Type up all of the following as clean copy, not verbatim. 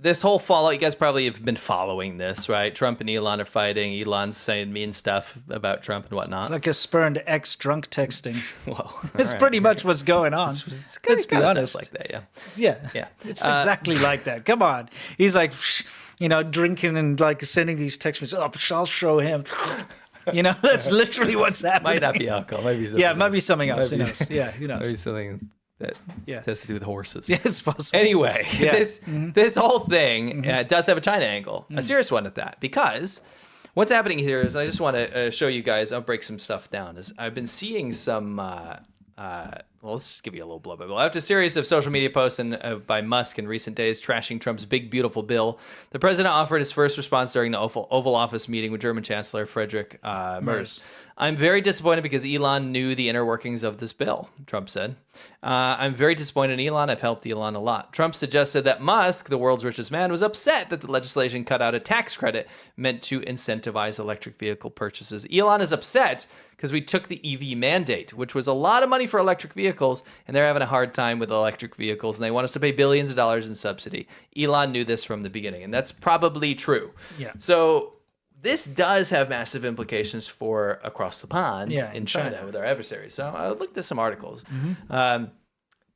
this whole fallout, you guys probably have been following this, right? Trump and Elon are fighting. Elon's saying mean stuff about Trump and whatnot. It's like a spurned ex drunk texting. Whoa. It's pretty much what's going on. Let's be honest. Like that, yeah. Yeah. It's exactly like that. Come on. He's like, drinking and like sending these text messages. Oh, I'll show him. That's literally what's happening. Might not be alcohol. Might be something. Yeah, it might be something else. Who knows? Yeah, who knows? Maybe something that has to do with horses. Yeah, it's possible. Anyway, this whole thing does have a China angle, a serious one at that, because what's happening here is I just want to show you guys. I'll break some stuff down. I've been seeing some. Well, let's just give you a little blow by blow. After a series of social media posts by Musk in recent days trashing Trump's big, beautiful bill, the president offered his first response during the Oval Office meeting with German Chancellor Friedrich Merz. I'm very disappointed because Elon knew the inner workings of this bill, Trump said. I'm very disappointed in Elon. I've helped Elon a lot. Trump suggested that Musk, the world's richest man, was upset that the legislation cut out a tax credit meant to incentivize electric vehicle purchases. Elon is upset because we took the EV mandate, which was a lot of money for electric vehicles, and they're having a hard time with electric vehicles, and they want us to pay billions of dollars in subsidy. Elon knew this from the beginning, and that's probably true. Yeah. So this does have massive implications for across the pond in China with our adversaries. So I looked at some articles.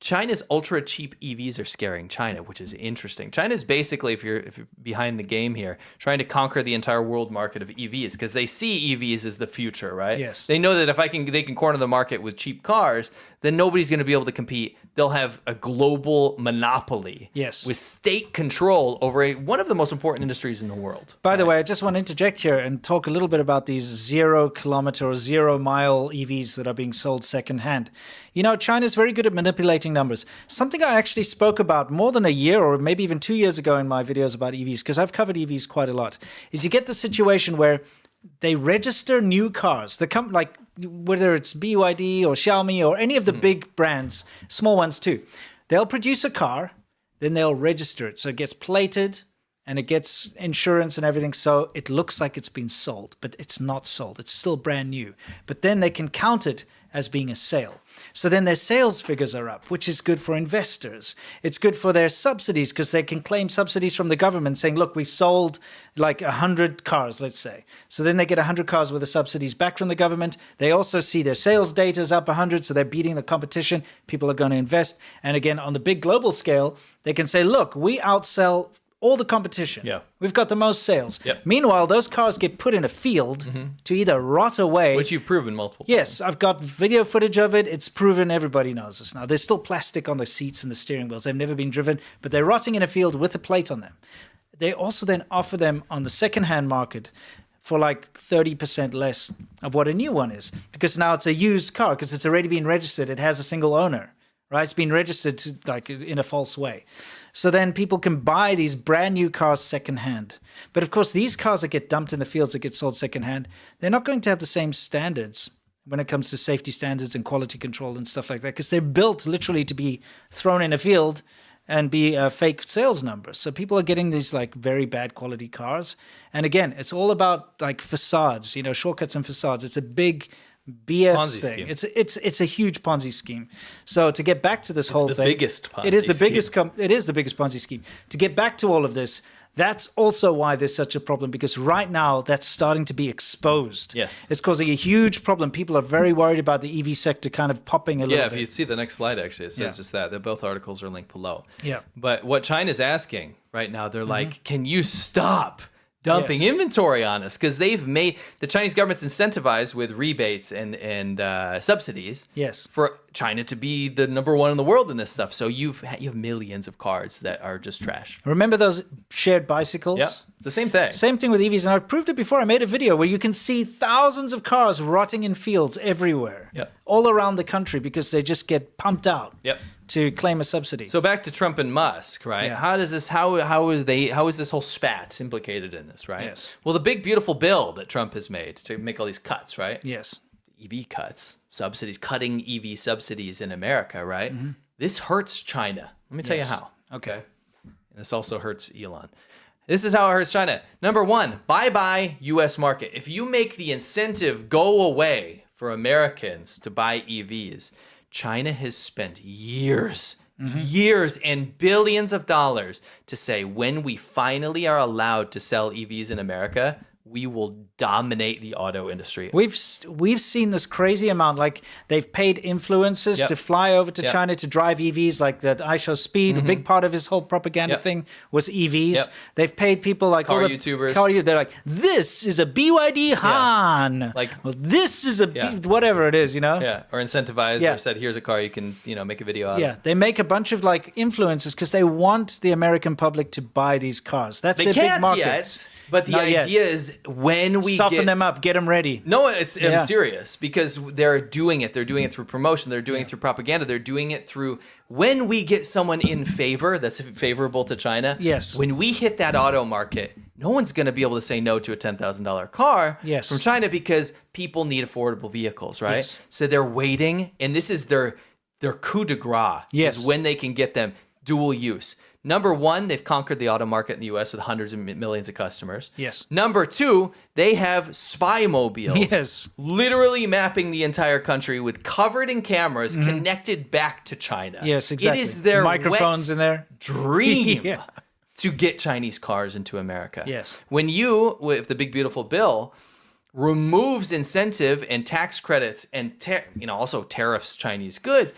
China's ultra cheap EVs are scaring China, which is interesting. China's basically, if you're behind the game here, trying to conquer the entire world market of EVs because they see EVs as the future, right? Yes. They know that if they can corner the market with cheap cars, then nobody's going to be able to compete. They'll have a global monopoly with state control over one of the most important industries in the world. By the way, I just want to interject here and talk a little bit about these 0 kilometer or 0 mile EVs that are being sold secondhand. China's very good at manipulating numbers. Something I actually spoke about more than a year or maybe even 2 years ago in my videos about EVs, because I've covered EVs quite a lot, is you get the situation where they register new cars. They come like whether it's BYD or Xiaomi or any of the big brands, small ones too. They'll produce a car, then they'll register it. So it gets plated and it gets insurance and everything. So it looks like it's been sold, but it's not sold. It's still brand new. But then they can count it as being a sale. So then their sales figures are up, which is good for investors. It's good for their subsidies because they can claim subsidies from the government saying, look, we sold like 100 cars, let's say. So then they get 100 cars worth of subsidies back from the government. They also see their sales data is up 100, so they're beating the competition. People are going to invest. And again, on the big global scale, they can say, look, we outsell all the competition. Yeah. We've got the most sales. Yep. Meanwhile, those cars get put in a field to either rot away. Which you've proven multiple times. Yes, I've got video footage of it. It's proven. Everybody knows this now. There's still plastic on the seats and the steering wheels. They've never been driven, but they're rotting in a field with a plate on them. They also then offer them on the secondhand market for like 30% less of what a new one is. Because now it's a used car because it's already been registered. It has a single owner. Right, it's been registered like in a false way. So then people can buy these brand new cars secondhand. But of course, these cars that get dumped in the fields that get sold secondhand, they're not going to have the same standards when it comes to safety standards and quality control and stuff like that, because they're built literally to be thrown in a field and be a fake sales number. So people are getting these like very bad quality cars. And again, it's all about like facades, shortcuts and facades. It's a big BS Ponzi thing. scheme. It's a huge Ponzi scheme. So to get back to this whole thing, biggest Ponzi it is the scheme. it is the biggest Ponzi scheme. To get back to all of this, that's also why there's such a problem, because right now that's starting to be exposed. Yes. It's causing a huge problem. People are very worried about the EV sector kind of popping a little bit. Yeah, if you see the next slide, actually, it says just that. Both articles are linked below. Yeah. But what China's asking right now, they're like, can you stop dumping inventory on us? Because they've made the Chinese government's incentivized with rebates and subsidies for China to be the number one in the world in this stuff. So you have millions of cars that are just trash. Remember those shared bicycles? Yeah, it's the same thing. Same thing with EVs. And I've proved it before. I made a video where you can see thousands of cars rotting in fields everywhere, all around the country, because they just get pumped out to claim a subsidy. So back to Trump and Musk, right? Yeah. How does this? How is this whole spat implicated in this, right? Yes. Well, the big beautiful bill that Trump has made to make all these cuts, right? Yes. EV cuts, subsidies, cutting EV subsidies in America, right? This hurts China. Let me tell you how. Okay. And this also hurts Elon. This is how it hurts China. Number one, bye-bye U.S. market. If you make the incentive go away for Americans to buy EVs, China has spent years years and billions of dollars to say when we finally are allowed to sell EVs in America, we will dominate the auto industry. We've seen this crazy amount. Like they've paid influencers to fly over to China to drive EVs, like that iShow Speed. A big part of his whole propaganda thing was EVs. They've paid people like car all the YouTubers. They're like, this is a BYD Han. Like, well, this is a whatever it is, you know. Yeah, or incentivized or said, here's a car you can make a video out of. Yeah, they make a bunch of like influencers because they want the American public to buy these cars. That's their big market. Yet, but the idea is when we soften them up, get them ready. No, I'm serious, because they're doing it. They're doing it through promotion. They're doing it through propaganda. They're doing it through when we get someone in favor that's favorable to China. Yes. When we hit that auto market, no one's going to be able to say no to a $10,000 car from China because people need affordable vehicles, right? Yes. So they're waiting, and this is their coup de grace. Yes. Is when they can get them dual use. Number one, they've conquered the auto market in the U.S. with hundreds of millions of customers. Yes. Number two, they have spy mobiles. Literally mapping the entire country with covered in cameras connected back to China. Yes, exactly. It is their microphones in there. Dream to get Chinese cars into America. Yes. When you, with the big beautiful bill, removes incentive and tax credits and also tariffs Chinese goods,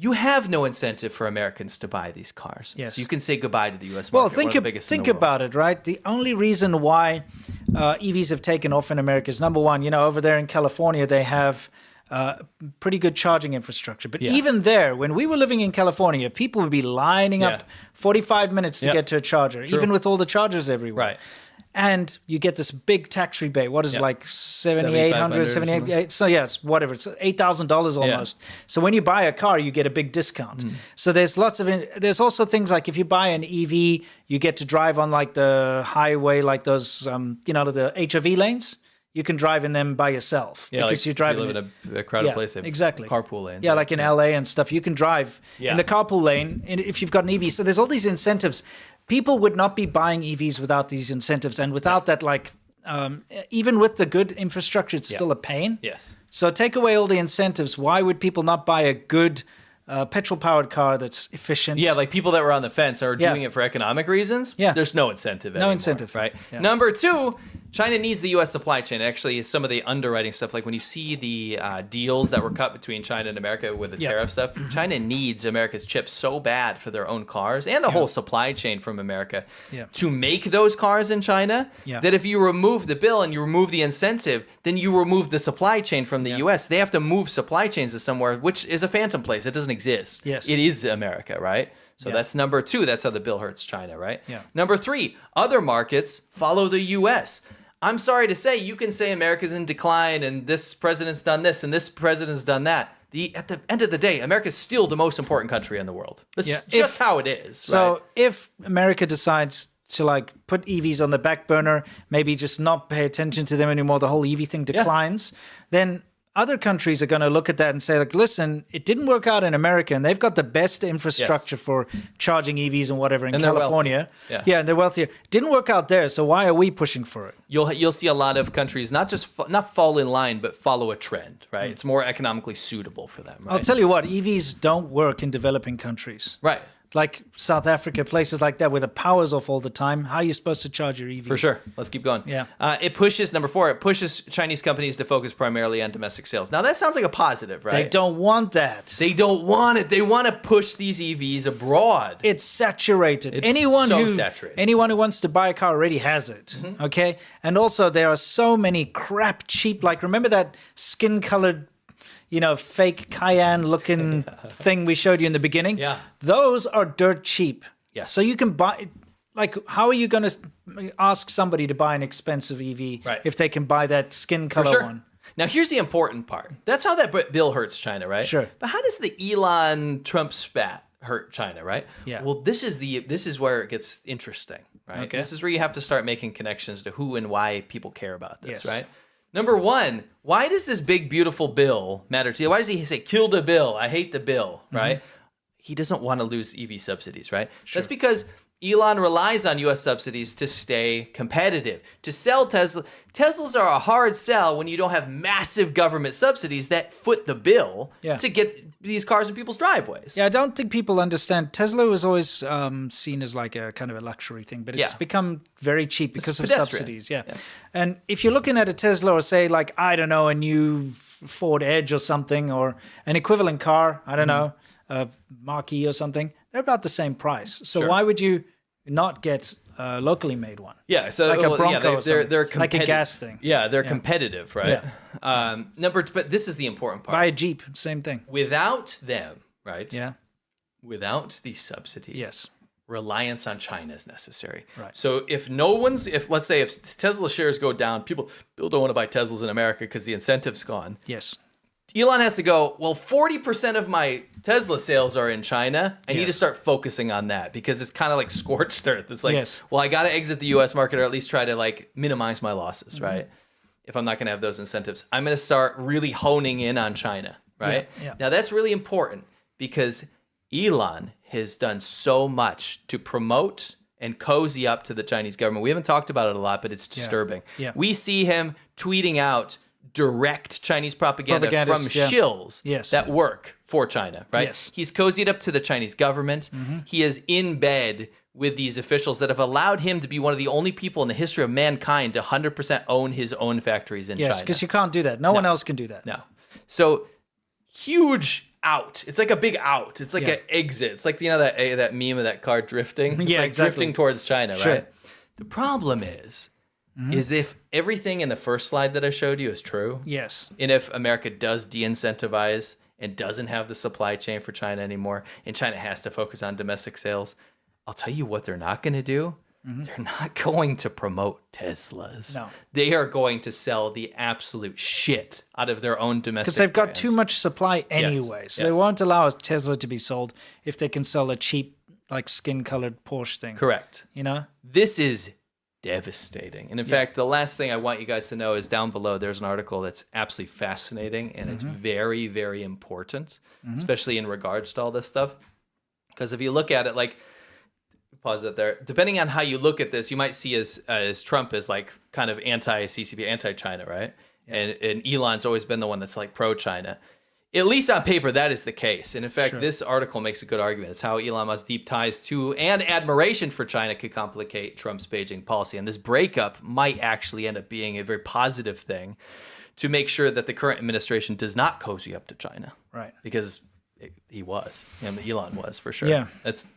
you have no incentive for Americans to buy these cars. Yes. So you can say goodbye to the U.S. market. Well, think about it, right? The only reason why EVs have taken off in America is, number one, over there in California, they have pretty good charging infrastructure. But even there, when we were living in California, people would be lining up 45 minutes to get to a charger, even with all the chargers everywhere. Right. And you get this big tax rebate. What is it, like $7,800, $7,800? So it's whatever. It's $8,000 almost. So when you buy a car, you get a big discount. So there's there's also things like if you buy an EV, you get to drive on like the highway, like those, the HOV lanes. You can drive in them by yourself because you're driving. You live in a crowded place. Exactly. Carpool lane. Yeah, like in LA and stuff. You can drive in the carpool lane if you've got an EV. So there's all these incentives. People would not be buying EVs without these incentives, and without that, even with the good infrastructure, it's still a pain. Yes. So take away all the incentives. Why would people not buy a good petrol-powered car that's efficient? Yeah, like people that were on the fence are doing it for economic reasons. Yeah. There's no incentive anymore. No incentive. Right? Yeah. Number two, China needs the U.S. supply chain. Actually, some of the underwriting stuff, like when you see the deals that were cut between China and America with the tariff stuff, China needs America's chips so bad for their own cars and the whole supply chain from America to make those cars in China that if you remove the bill and you remove the incentive, then you remove the supply chain from the U.S. They have to move supply chains to somewhere, which is a phantom place. It doesn't exist. Yes. It is America, right? So that's number two. That's how the bill hurts China, right? Yeah. Number three, other markets follow the U.S. I'm sorry to say, you can say America's in decline and this president's done this and this president's done that. At the end of the day, America's still the most important country in the world. That's just how it is. So if America decides to put EVs on the back burner, maybe just not pay attention to them anymore, the whole EV thing declines, then other countries are going to look at that and say, listen, it didn't work out in America, and they've got the best infrastructure for charging EVs and whatever in California. And they're wealthier. It didn't work out there, so why are we pushing for it? You'll see a lot of countries not fall in line, but follow a trend, right? It's more economically suitable for them, right? I'll tell you what, EVs don't work in developing countries. Right. Like South Africa, places like that where the power's off all the time. How are you supposed to charge your EV? For sure. Let's keep going. Yeah. Number four, it pushes Chinese companies to focus primarily on domestic sales. Now, that sounds like a positive, right? They don't want that. They don't want it. They want to push these EVs abroad. It's saturated. It's saturated. Anyone who wants to buy a car already has it, okay? And also, there are so many crap cheap, remember that skin-colored fake Cayenne-looking thing we showed you in the beginning? Yeah. Those are dirt cheap. Yes. So you can buy... how are you going to ask somebody to buy an expensive EV if they can buy that skin color one? Now, here's the important part. That's how that bill hurts China, right? Sure. But how does the Elon Trump spat hurt China, right? Yeah. Well, this is where it gets interesting, right? Okay. This is where you have to start making connections to who and why people care about this, Yes. right? Number one, why does this big, beautiful bill matter to you? Why does he say, kill the bill? I hate the bill, right? He doesn't want to lose EV subsidies, right? Sure. That's because Elon relies on U.S. subsidies to stay competitive. To sell Teslas are a hard sell when you don't have massive government subsidies that foot the bill to get these cars in people's driveways. Yeah, I don't think people understand. Tesla was always seen as like a kind of a luxury thing, but it's become very cheap because of subsidies. Yeah. And if you're looking at a Tesla or say like, I don't know, a new Ford Edge or something, or an equivalent car, I don't know, a Marquis or something, they're about the same price. So why would you not get a locally made one? Yeah, so like a Bronco, they're like a gas thing. Yeah, they're competitive, right? Yeah. But this is the important part. Buy a Jeep, same thing. Without them, right? Yeah. Without these subsidies, yes, reliance on China is necessary. Right. So if let's say if Tesla shares go down, people don't want to buy Teslas in America because the incentive's gone. Yes. Elon has to go, well, 40% of my Tesla sales are in China. I need to start focusing on that because it's kind of like scorched earth. It's like, well, I got to exit the U.S. market or at least try to like minimize my losses, right? If I'm not going to have those incentives, I'm going to start really honing in on China, right? Yeah. Now, that's really important because Elon has done so much to promote and cozy up to the Chinese government. We haven't talked about it a lot, but it's disturbing. Yeah. We see him tweeting out direct Chinese propaganda from shills that work for China, right? Yes. He's cozied up to the Chinese government. He is in bed with these officials that have allowed him to be one of the only people in the history of mankind to 100% own his own factories in China. Yes, because you can't do that. No one else can do that. No. So huge out. It's like a big out. It's like an exit. It's like, that meme of that car drifting. It's like drifting towards China, right? The problem is if everything in the first slide that I showed you is true, and if America does de-incentivize and doesn't have the supply chain for China anymore, and China has to focus on domestic sales, I'll tell you what they're not going to do. They're not going to promote Teslas. No. They are going to sell the absolute shit out of their own domestic because they've got brands. too much supply anyway. So they won't allow a Tesla to be sold if they can sell a cheap, like skin-colored Porsche thing. Correct. You know? This is devastating. And in fact, the last thing I want you guys to know is down below, there's an article that's absolutely fascinating and it's very, very important, especially in regards to all this stuff. Because if you look at it, like, pause it there. Depending on how you look at this, you might see as Trump as like kind of anti-CCP, anti-China, right? Yeah. And Elon's always been the one that's like pro-China. At least on paper, that is the case. And in fact, this article makes a good argument. It's how Elon Musk's deep ties to and admiration for China could complicate Trump's Beijing policy. And this breakup might actually end up being a very positive thing to make sure that the current administration does not cozy up to China. Right. Because he was. Elon was, for sure. Yeah.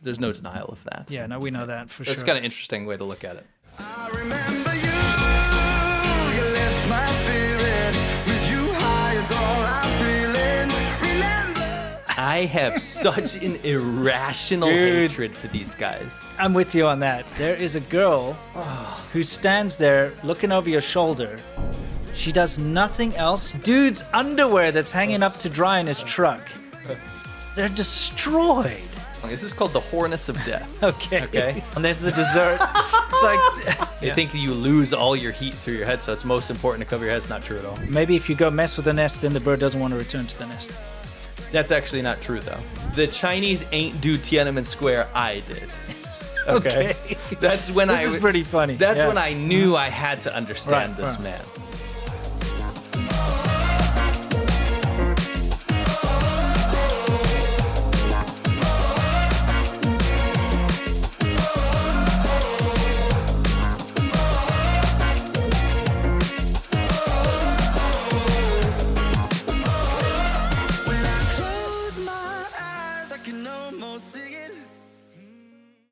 There's no denial of that. Yeah, no, we know that for sure. That's kind of interesting way to look at it. I remember you left my spirit. With you high is all I'm feeling. Remember. I have such an irrational hatred for these guys. I'm with you on that. There is a girl who stands there looking over your shoulder. She does nothing else. Dude's underwear that's hanging up to dry in his truck. They're destroyed. This is called the Hornets of Death. Okay. And there's the dessert. It's like they think that you lose all your heat through your head, so it's most important to cover your head. It's not true at all. Maybe if you go mess with the nest, then the bird doesn't want to return to the nest. That's actually not true, though. The Chinese ain't do Tiananmen Square. I did. Okay. That's when this is pretty funny. That's when I knew I had to understand this man.